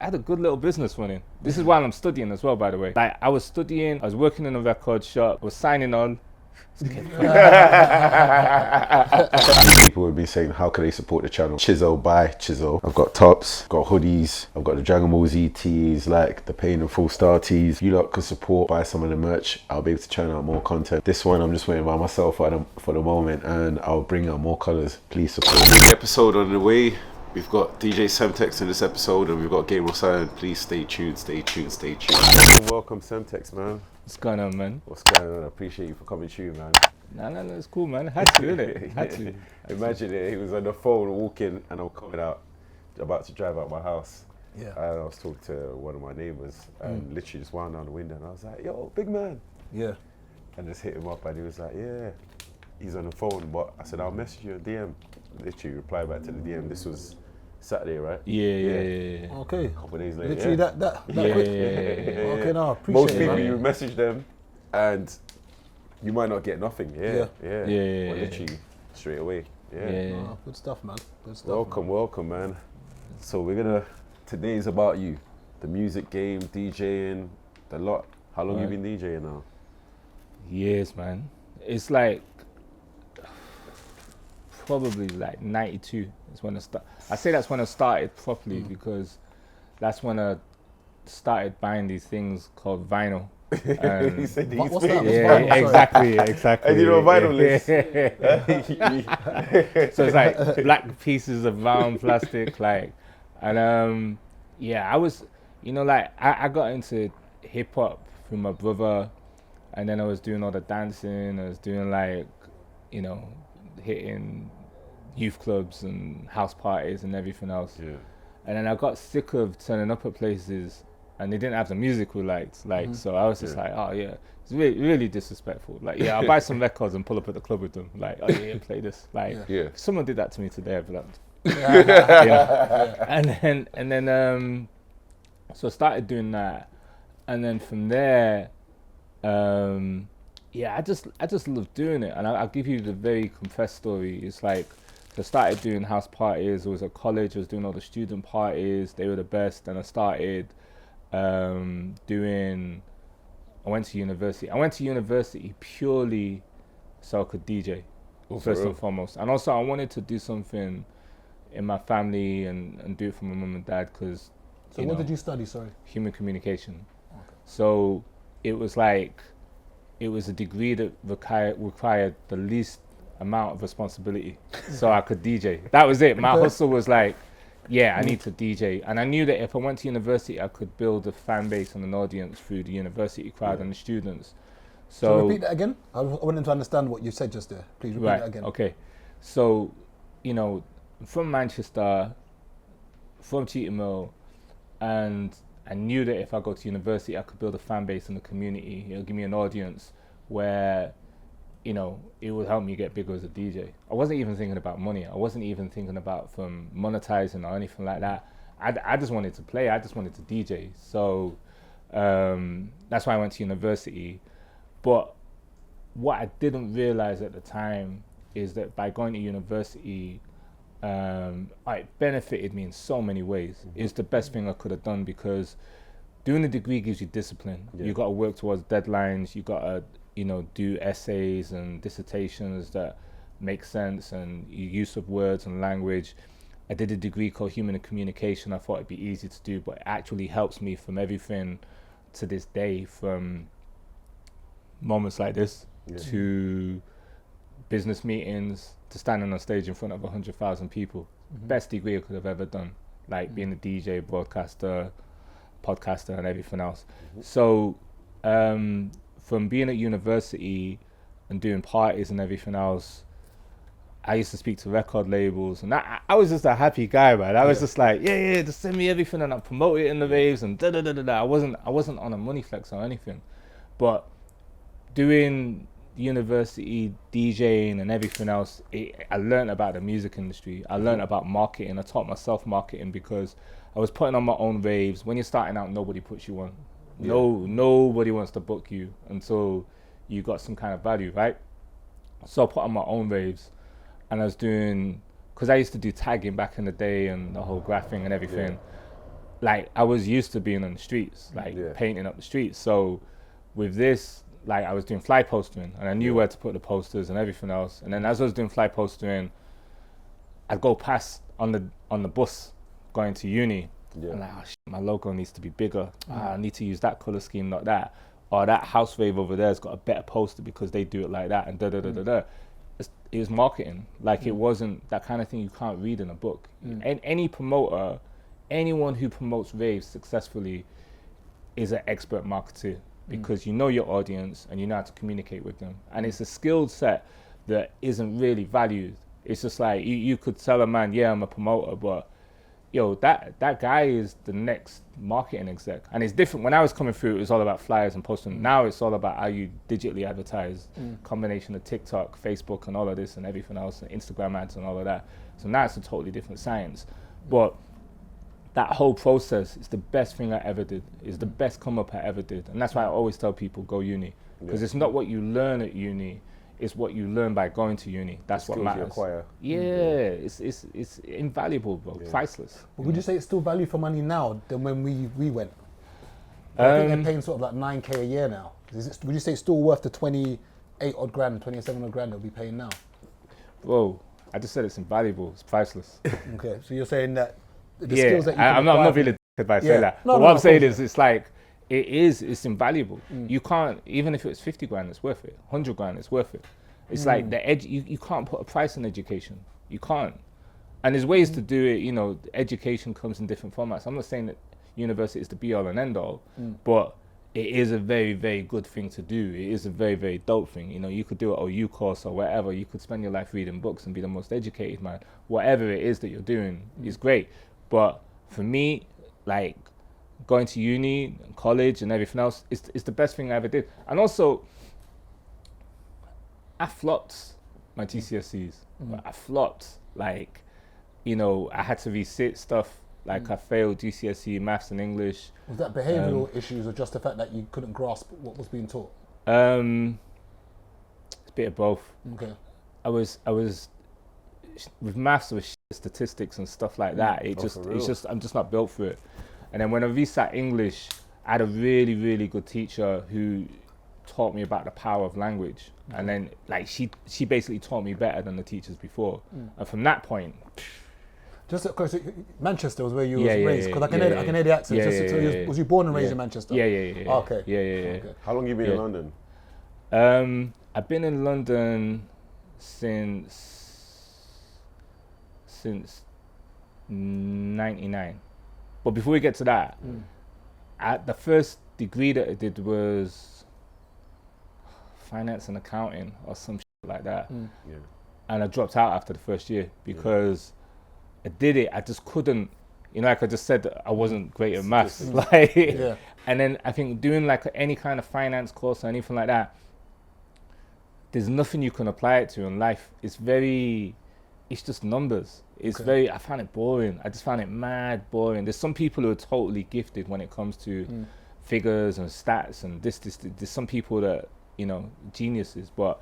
I had a good little business running. This is while I'm studying as well, by the way. Like, I was studying, I was working in a record shop, I was signing on. People would be saying, how can they support the channel? Chiso by Chiso. I've got tops, got hoodies, I've got the Dragon Ball Z tees, like the Pain and Full Star tees. You lot could support, buy some of the merch. I'll be able to churn out more content. This one I'm just waiting by myself for the moment, and I'll bring out more colours. Please support. Episode on the way. We've got DJ Semtex in this episode, and we've got Gabriel Silent. Please stay tuned, stay tuned, stay tuned. Welcome, Semtex, man. What's going on, man? What's going on? I appreciate you for coming through, man. No, it's cool, man. Had to, innit? Had to. Imagine it, he was on the phone walking, and I'm coming out, about to drive out my house. Yeah. And I was talking to one of my neighbours, and literally just wound down the window, and I was like, yo, big man. Yeah. And just hit him up, and he was like, yeah, he's on the phone, but I said, I'll message you a DM. Literally replied back to the DM. This was Saturday, right? Yeah. Okay. A couple of days later. Literally that quick. Okay, no, I appreciate Most it, people, man. you message them, and you might not get nothing. Yeah. Yeah. But literally straight away. Yeah. Oh, good stuff, man. Good stuff. Welcome, man. So today's about you, the music game, DJing, the lot. How long you been DJing now? Years, man. It's like probably like 92 is when I start. I say that's when I started properly because that's when I started buying these things called vinyl. He said these What's that? things. Yeah, exactly. And you know vinyl is? So it's like black pieces of round plastic, like, and I was, I got into hip hop through my brother, and then I was doing all the dancing. I was doing hitting youth clubs and house parties and everything else. Yeah. And then I got sick of turning up at places and they didn't have the music we liked. So I was just like, oh yeah, it's really, really disrespectful. Like, yeah, I'll buy some records and pull up at the club with them. Like, oh yeah, play this. Like, if someone did that to me today, I'd be like, And then so I started doing that, and then from there, I just love doing it. And I'll give you the very compressed story. It's like, so I started doing house parties. I was at college. I was doing all the student parties. They were the best. And I started I went to university. I went to university purely so I could DJ, first and foremost. And also I wanted to do something in my family and do it for my mum and dad because. So what did you study? Sorry. Human communication. Okay. So it was a degree that required the least amount of responsibility, so I could DJ. That was it. My hustle was like, I need to DJ, and I knew that if I went to university, I could build a fan base and an audience through the university crowd and the students. So repeat that again. I wanted to understand what you said just there. Please repeat that again. Okay. So, from Manchester, from Cheetham Hill, and I knew that if I go to university, I could build a fan base and a community. It'll give me an audience where, it would help me get bigger as a DJ. I wasn't even thinking about money. I wasn't even thinking about from monetizing or anything like that. I just wanted to play. I just wanted to DJ. So that's why I went to university. But what I didn't realize at the time is that by going to university, it benefited me in so many ways. It's the best thing I could have done because doing a degree gives you discipline. You got to work towards deadlines. You got to, do essays and dissertations that make sense and use of words and language. I did a degree called Human Communication. I thought it'd be easy to do, but it actually helps me from everything to this day, from moments like this to business meetings, to standing on stage in front of 100,000 people. Best degree I could have ever done, like being a DJ, broadcaster, podcaster and everything else. So from being at university and doing parties and everything else, I used to speak to record labels, and I was just a happy guy, man. I was just like, just send me everything and I'll promote it in the raves and da-da-da-da-da. I wasn't on a money flex or anything. But doing university, DJing and everything else, I learned about the music industry. I learned about marketing. I taught myself marketing because I was putting on my own raves. When you're starting out, nobody puts you on. Nobody wants to book you until you got some kind of value, right? So I put on my own raves, and I was doing, because I used to do tagging back in the day and the whole graphing and everything. like I was used to being on the streets, like painting up the streets. So with this, like I was doing fly postering, and I knew where to put the posters and everything else. And then as I was doing fly postering, I'd go past on the bus going to uni. I'm like, oh shit, my logo needs to be bigger. I need to use that color scheme, not that. Or that house rave over there's got a better poster because they do it like that, and da da da da da. It was marketing. Like it wasn't that kind of thing you can't read in a book. And any promoter, anyone who promotes raves successfully is an expert marketer, because you know your audience and you know how to communicate with them. And it's a skill set that isn't really valued. It's just like you could tell a man, yeah, I'm a promoter, but yo, that guy is the next marketing exec. And it's different. When I was coming through, it was all about flyers and posting. Now it's all about how you digitally advertise, combination of TikTok, Facebook, and all of this and everything else, and Instagram ads and all of that. So now it's a totally different science. But that whole process is the best thing I ever did. It's the best come up I ever did. And that's why I always tell people, go uni. Because it's not what you learn at uni, it's what you learn by going to uni. That's what matters. It's invaluable, bro. Priceless. But would you say it's still value for money now than when we went? I think they're paying sort of like 9K a year now. Would you say it's still worth the 28 odd grand, 27 odd grand they'll be paying now? Bro, I just said it's invaluable. It's priceless. Okay, so you're saying that the skills that you I'm not really if I say that. But what I'm saying is, it's like, it's invaluable. You can't, even if it's 50 grand, it's worth it. 100 grand, it's worth it. It's like you can't put a price on education. You can't. And there's ways to do it, you know, education comes in different formats. I'm not saying that university is the be all and end all, but it is a very, very good thing to do. It is a very, very dope thing. You know, you could do an OU course or whatever. You could spend your life reading books and be the most educated man. Whatever it is that you're doing is great. But for me, like, going to uni, college, and everything else is the best thing I ever did. And also, I flopped my GCSEs. I flopped, like, you know, I had to resit stuff. Like I failed GCSE maths and English. Was that behavioural issues or just the fact that you couldn't grasp what was being taught? It's a bit of both. Okay. I was with maths, with statistics and stuff like that. I'm just not built for it. And then when I resat English, I had a really, really good teacher who taught me about the power of language. And then, like, she basically taught me better than the teachers before. And from that point, just because Manchester was where you was raised, because I can hear the accent. Was you born and raised in Manchester? Yeah. Oh, okay. Yeah. Okay. How long have you been in London? I've been in London since 99. But before we get to that, the first degree that I did was finance and accounting or some shit like that. And I dropped out after the first year because I did it. I just couldn't, you know, like I just said, that I wasn't great at maths. And then I think doing like any kind of finance course or anything like that, there's nothing you can apply it to in life. It's just numbers. I found it boring. I just found it mad boring. There's some people who are totally gifted when it comes to figures and stats and this. There's some people that, you know, geniuses, but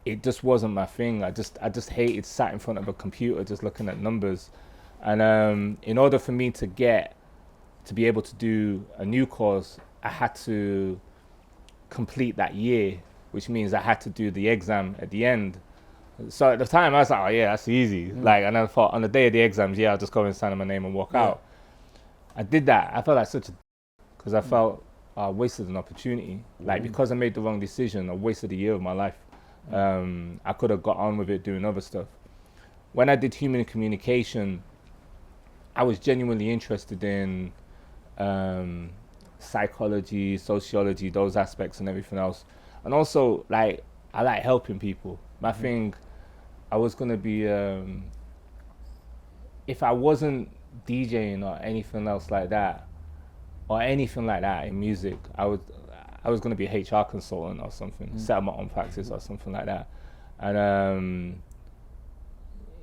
it just wasn't my thing. I just hated sat in front of a computer just looking at numbers. And in order for me to be able to do a new course, I had to complete that year, which means I had to do the exam at the end. So at the time I was like, oh yeah, that's easy. Like, and I thought on the day of the exams, I'll just go and sign my name and walk out. I did that. I felt like such a because I felt I wasted an opportunity. Like, because I made the wrong decision, I wasted a year of my life. I could have got on with it doing other stuff. When I did human communication, I was genuinely interested in psychology, sociology, those aspects and everything else. And also, like, I like helping people. My thing, I was gonna be, if I wasn't DJing or anything else like that, in music, I was gonna be a HR consultant or something, set up my own practice or something like that. And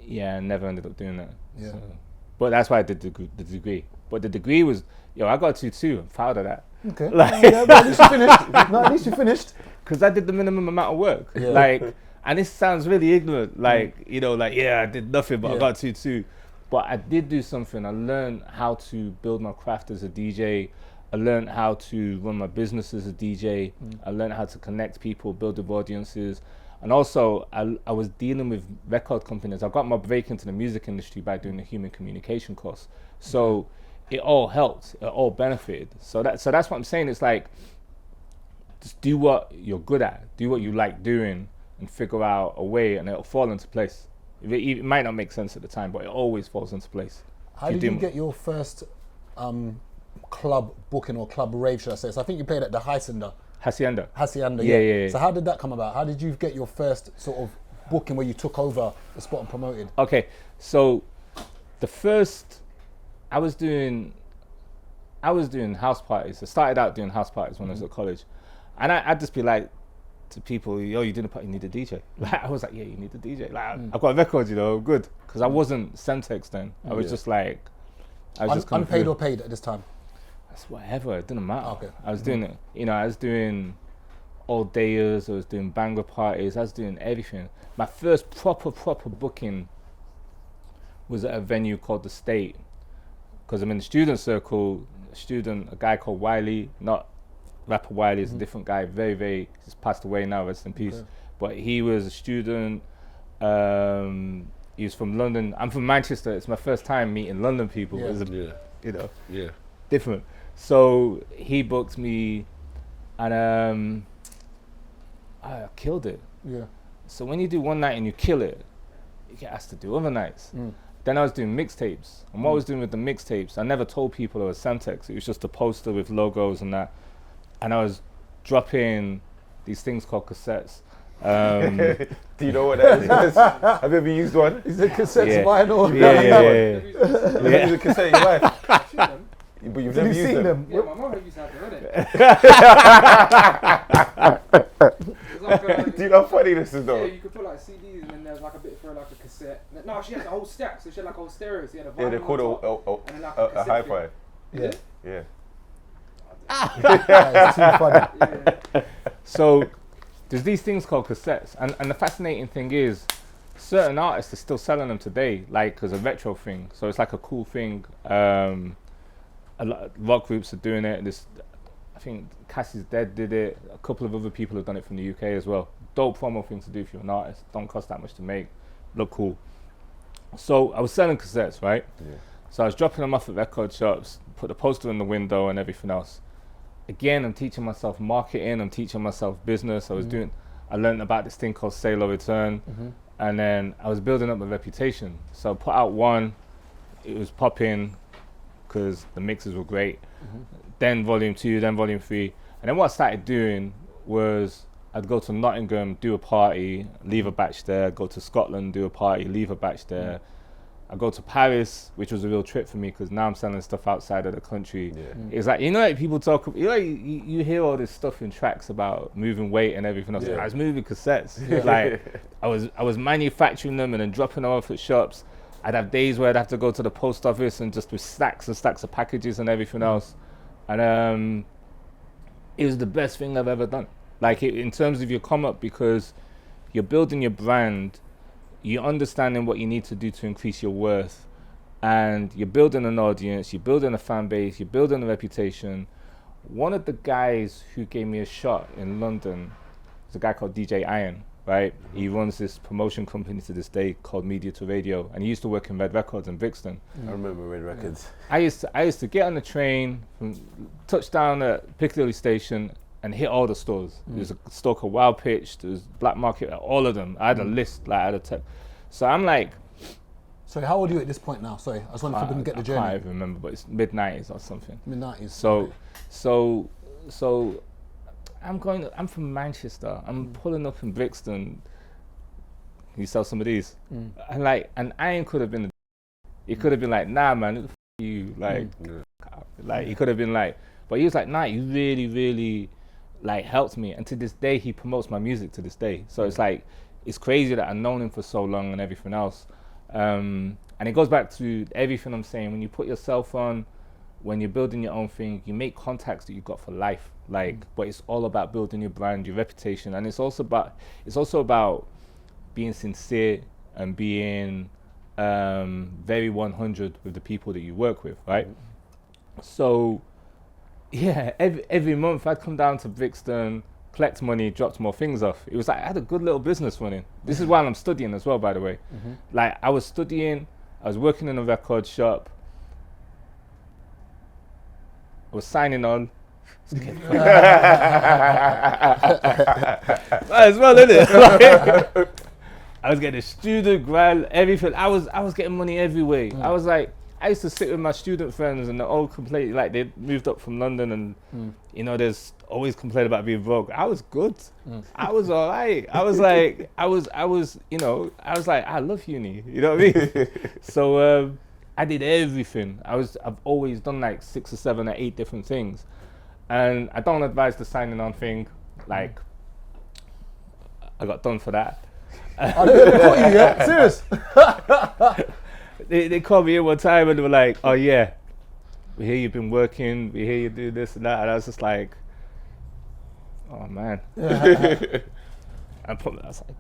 I never ended up doing that. Yeah. So, but that's why I did the degree. But the degree was, I got a 2-2. I'm proud of that. Okay. Like, yeah, but at least you finished. No, at least you finished. Because I did the minimum amount of work. Yeah. And this sounds really ignorant. I did nothing, but I got 2-2. But I did do something. I learned how to build my craft as a DJ. I learned how to run my business as a DJ. I learned how to connect people, build with audiences. And also, I was dealing with record companies. I got my break into the music industry by doing a human communication course. So it all helped. It all benefited. So that's what I'm saying. It's like, just do what you're good at. Do what you like doing and figure out a way, and it'll fall into place. It might not make sense at the time, but it always falls into place. How did you get your first club booking or club rave, should I say? So I think you played at the Hacienda. Hacienda. Yeah. So how did that come about? How did you get your first sort of booking where you took over the spot and promoted? Okay, so the first, I was doing house parties. I started out doing house parties when I was at college. And I'd just be like to people, yo, you did a party, you need a DJ. Like, I was like, yeah, you need a DJ. Like, I've got a record, you know, good. Because I wasn't Centex then. I was just like, I was just unpaid or paid at this time? That's whatever, it didn't matter. Okay. I was doing it, you know, I was doing all dayers, I was doing banger parties, I was doing everything. My first proper booking was at a venue called The State. Because I'm in the student circle, a guy called Wiley, not rapper Wiley, is a different guy, he's passed away now, rest in peace. Okay. But he was a student, he was from London. I'm from Manchester, it's my first time meeting London people. It was you know, different. So he booked me and I killed it. Yeah. So when you do one night and you kill it, you get asked to do other nights. Then I was doing mixtapes, and what I was doing with the mixtapes, I never told people it was Semtex. It was just a poster with logos and that, and I was dropping these things called cassettes. Do you know what that is? Have you ever used one? Is it cassettes vinyl? Yeah. You use a cassette in your life? But you've never used them? Yeah, my mum used to have to run it. Do you know how funny this is though? Yeah, you could put like CDs and then there's like a bit for like a cassette. No, she had a whole stack, so she had like a whole stereo. So she had a vinyl. Yeah, they're called a hi-fi. Yeah. Yeah. It's too funny. Yeah. So there's these things called cassettes, and the fascinating thing is certain artists are still selling them today, like as a retro thing. So it's like a cool thing. A lot of rock groups are doing it. I think Cassie's Dead did it. A couple of other people have done it from the UK as well. Dope promo thing to do if you're an artist. Don't cost that much to make. Look cool. So I was selling cassettes, right? Yeah. So I was dropping them off at record shops, put the poster in the window and everything else. Again, I'm teaching myself marketing. I'm teaching myself business. I learned about this thing called sale or return. And then I was building up a reputation. So I put out one, it was popping, because the mixes were great. Then volume 2, then volume 3. And then what I started doing was I'd go to Nottingham, do a party, leave a batch there. I'd go to Scotland, do a party, leave a batch there. I'd go to Paris, which was a real trip for me because now I'm selling stuff outside of the country. It's like, you know, like people talk, you know, you hear all this stuff in tracks about moving weight and everything else. I was moving cassettes. Like I was manufacturing them and then dropping them off at shops. I'd have days where I'd have to go to the post office and just with stacks and stacks of packages and everything else. And it was the best thing I've ever done. Like in terms of your come up, because you're building your brand, you're understanding what you need to do to increase your worth, and you're building an audience, you're building a fan base, you're building a reputation. One of the guys who gave me a shot in London is a guy called DJ Iron. Right, he runs this promotion company to this day called Media to Radio, and he used to work in Red Records in Brixton. I remember Red Records. I used to get on the train from touchdown at Piccadilly Station and hit all the stores. There's a store called Wild Pitch, there's Black Market, all of them. I had a list, like I had a tech. So I'm like, sorry, how old are you at this point now? Sorry, I just wanted to get the journey. I can't even remember, but it's mid-90s or something. Mid-90s. So I'm from Manchester. I'm pulling up in Brixton. You sell some of these, and Iron could have been. He could have been like, nah, man, who the f you like. He could have been like, but he was like, nah, you really, really, like helped me. And to this day, he promotes my music to this day. So it's like, it's crazy that I've known him for so long and everything else. And it goes back to everything I'm saying. When you put yourself on, when you're building your own thing, you make contacts that you've got for life. Like, but it's all about building your brand, your reputation, and it's also about being sincere and being very 100 with the people that you work with, right? So, yeah, every month I'd come down to Brixton, collect money, drop more things off. It was like I had a good little business running. This is while I'm studying as well, by the way. Like I was studying, I was working in a record shop, I was signing on. Might as well, innit? I was getting a student grant, everything. I was getting money every way. I was like, I used to sit with my student friends and they're all complaining, like they moved up from London and you know, there's always complain about being broke. I was good. I was all right. I was like, I was, you know, I was like, I love uni. You know what I mean? So I did everything. I've always done like 6 or 7 or 8 different things. And I don't advise the signing on thing. Like, I got done for that. Oh, they caught you, yeah? Serious? They called me in one time and they were like, oh yeah, we hear you've been working, we hear you do this and that. And I was just like, oh man. I was like,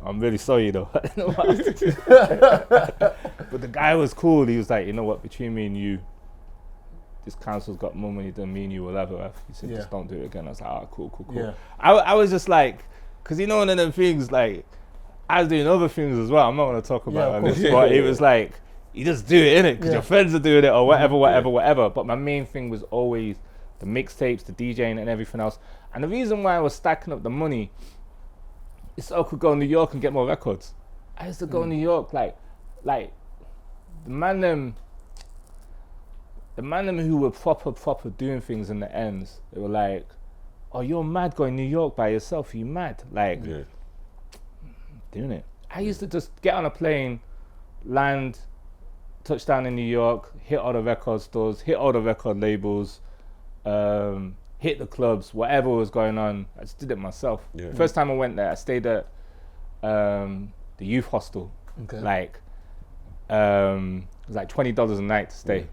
I'm really sorry though. I don't know what else to do. But the guy was cool. He was like, you know what, between me and you, this council's got more money than me and you will ever have. He said, just don't do it again. I was like, oh, cool. Yeah. I was just like, because you know, one of them things, like, I was doing other things as well. I'm not going to talk about it on this, but it was like, you just do it, innit? Because your friends are doing it or whatever. But my main thing was always the mixtapes, the DJing and everything else. And the reason why I was stacking up the money is so I could go to New York and get more records. I used to go to New York, like the man them who were proper doing things in the ends, they were like, oh, you're mad going to New York by yourself, are you mad? Like, doing it. I used to just get on a plane, land, touchdown in New York, hit all the record stores, hit all the record labels, hit the clubs, whatever was going on, I just did it myself. First time I went there, I stayed at the youth hostel. Like, it was like $20 a night to stay.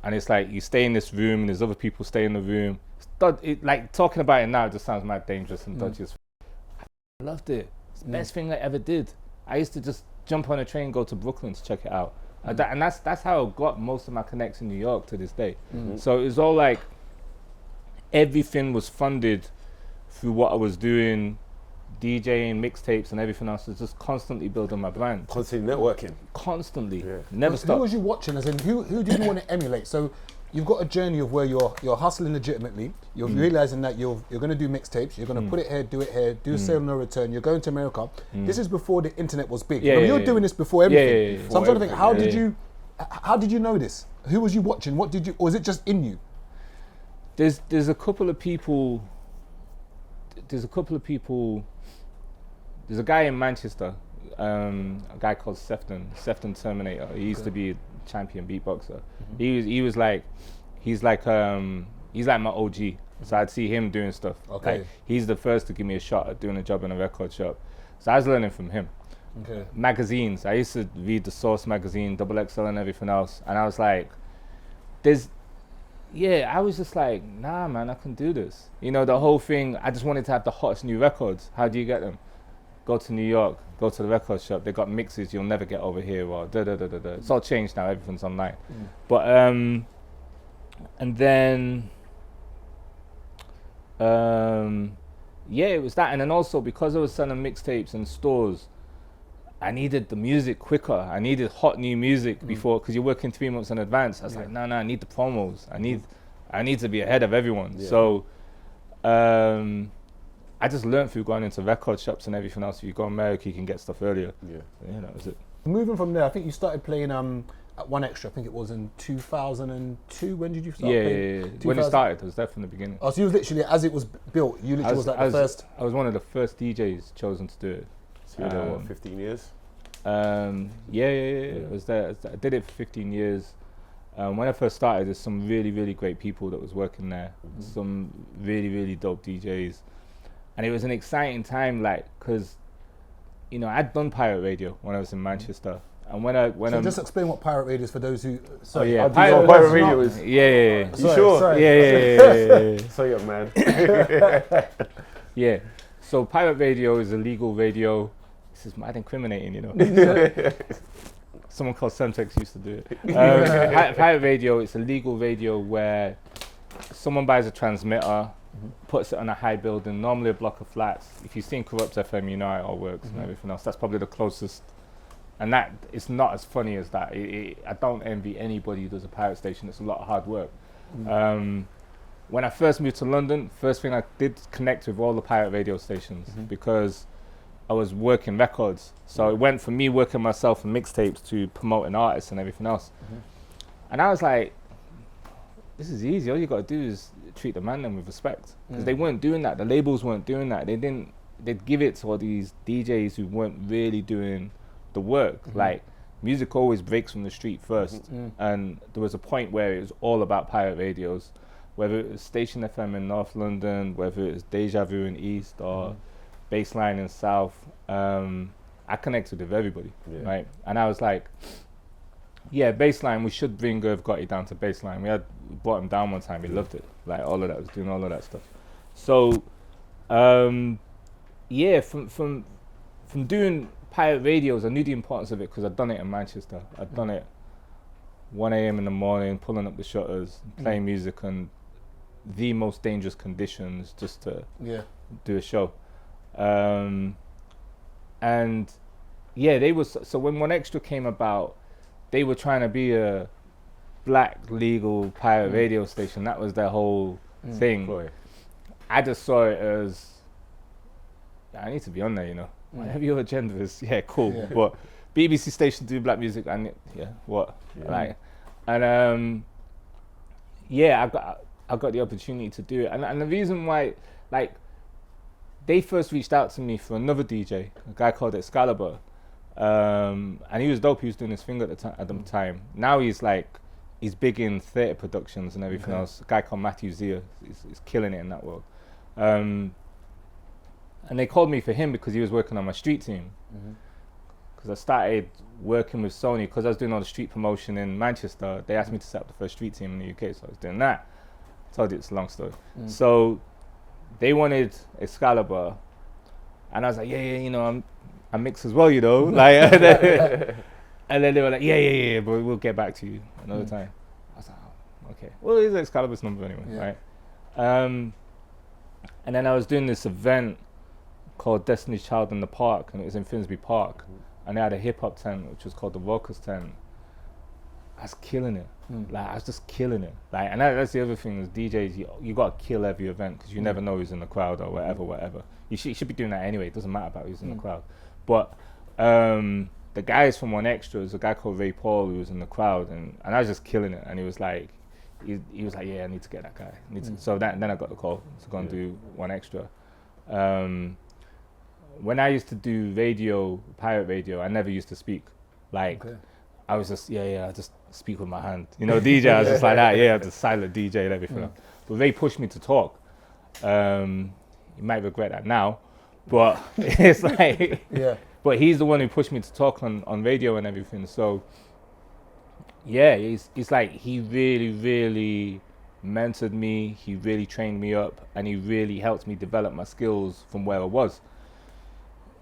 And it's like, you stay in this room and there's other people stay in the room. Like, talking about it now, it just sounds mad dangerous and dodgy as I loved it. It's the best thing I ever did. I used to just jump on a train, go to Brooklyn to check it out. And that's how I got most of my connects in New York to this day. So it was all like, everything was funded through what I was doing, DJing, mixtapes and everything else. Was just constantly building my brand. Constantly networking. Constantly. Never stopped. Who was you watching? As in, who did you want to emulate? So you've got a journey of where you're hustling legitimately. You're realizing that you're going to do mixtapes. You're going to put it here, do it here, do sale no return. You're going to America. This is before the internet was big. You're doing this before everything. So I'm trying to think, how did you know this? Who was you watching? What did you, or is it just in you? There's a couple of people. There's a guy in Manchester, a guy called Sefton Terminator. He used to be a champion beatboxer. He's like my OG. So I'd see him doing stuff. Like, he's the first to give me a shot at doing a job in a record shop. So I was learning from him. Magazines. I used to read the Source magazine, XXL and everything else. And I was like, I was just like, nah, man, I can do this. You know, the whole thing, I just wanted to have the hottest new records. How do you get them? Go to New York, go to the record shop. They got mixes you'll never get over here, or da-da-da-da-da. It's all changed now, everything's online. But, and then, it was that. And then also, because I was selling mixtapes in stores, I needed the music quicker. I needed hot new music before, because you're working 3 months in advance. I was like, no, I need the promos. I need to be ahead of everyone. So, I just learned through going into record shops and everything else. If you go to America, you can get stuff earlier. That was it. Moving from there, I think you started playing at One Extra. I think it was in 2002. When did you start playing? Yeah. When it started, it was definitely the beginning. Oh, so you was literally, as it was built, you literally was like the first. I was one of the first DJs chosen to do it. So you know what, 15 years? It was there. I did it for 15 years. When I first started, there's some really, really great people that was working there. Some really, really dope DJs. And it was an exciting time, like, because, you know, I'd done pirate radio when I was in Manchester. And when just explain what pirate radio is for those who. Sorry, pirate radio is. Yeah. You sure? Sorry. Yeah. So young, man. Yeah. So pirate radio is illegal radio. This is mad incriminating, you know. Someone called Semtex used to do it. Pirate radio, it's a legal radio where someone buys a transmitter, puts it on a high building, normally a block of flats. If you've seen Corrupt FM, you know how it all works and everything else. That's probably the closest. And that, it's not as funny as that. I don't envy anybody who does a pirate station. It's a lot of hard work. When I first moved to London, first thing I did connect with all the pirate radio stations because I was working records. So it went from me working myself on mixtapes to promoting artists and everything else. And I was like, this is easy. All you got to do is treat the man them with respect. Because they weren't doing that. The labels weren't doing that. They'd give it to all these DJs who weren't really doing the work. Like, music always breaks from the street first. And there was a point where it was all about pirate radios, whether it was Station FM in North London, whether it was Deja Vu in East or Baseline in South. I connected with everybody, right? And I was like, yeah, Baseline, we should bring Irv Gotti down to Baseline. We brought him down one time, he loved it. Like, all of that, was doing all of that stuff. So, yeah, from doing pirate radios, I knew the importance of it because I'd done it in Manchester. I'd done it 1 a.m. in the morning, pulling up the shutters, playing music in the most dangerous conditions just to do a show. And yeah, they was, so when One Extra came about, they were trying to be a black legal pirate radio station. That was their whole thing. Boy. I just saw it as, I need to be on there, you know. Whatever your agenda is, yeah, cool. But BBC station do black music, and like, and yeah, I got the opportunity to do it, and the reason why, like, they first reached out to me for another DJ, a guy called Excalibur, and he was dope. He was doing his thing at the time. Now he's big in theatre productions and everything else. A guy called Matthew Zia is killing it in that world. And they called me for him because he was working on my street team. Because I started working with Sony, because I was doing all the street promotion in Manchester. They asked me to set up the first street team in the UK, so I was doing that. I told you it's a long story. So they wanted Excalibur, and I was like, yeah, you know, I mix as well, you know. Like, and then they were like, yeah, but we'll get back to you another time. I was like, oh, okay. Well, here's Excalibur's number anyway, right? And then I was doing this event called Destiny's Child in the Park, and it was in Finsbury Park, and they had a hip hop tent which was called the Rocker's tent. I was killing it. Like, I was just killing it. Like, and that's the other thing is DJs, you got to kill every event because you never know who's in the crowd or whatever. You should be doing that anyway. It doesn't matter about who's in the crowd. But the guys from One Extra, there's a guy called Ray Paul who was in the crowd, and I was just killing it. And he was like, yeah, I need to get that guy. So then I got the call to go and do One Extra. When I used to do radio, pirate radio, I never used to speak. Like, I was just, I just speak with my hand. You know, DJ, I was just like that, I'm just silent DJ and everything. But they pushed me to talk. You might regret that now, but it's like, but he's the one who pushed me to talk on radio and everything. So, yeah, it's like he really, really mentored me. He really trained me up, and he really helped me develop my skills from where I was.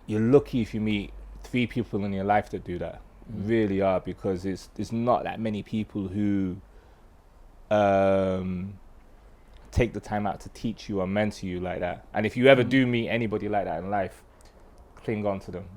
You're lucky if you meet 3 people in your life that do that. You really are, because there's not that many people who take the time out to teach you or mentor you like that. And if you ever do meet anybody like that in life, cling on to them,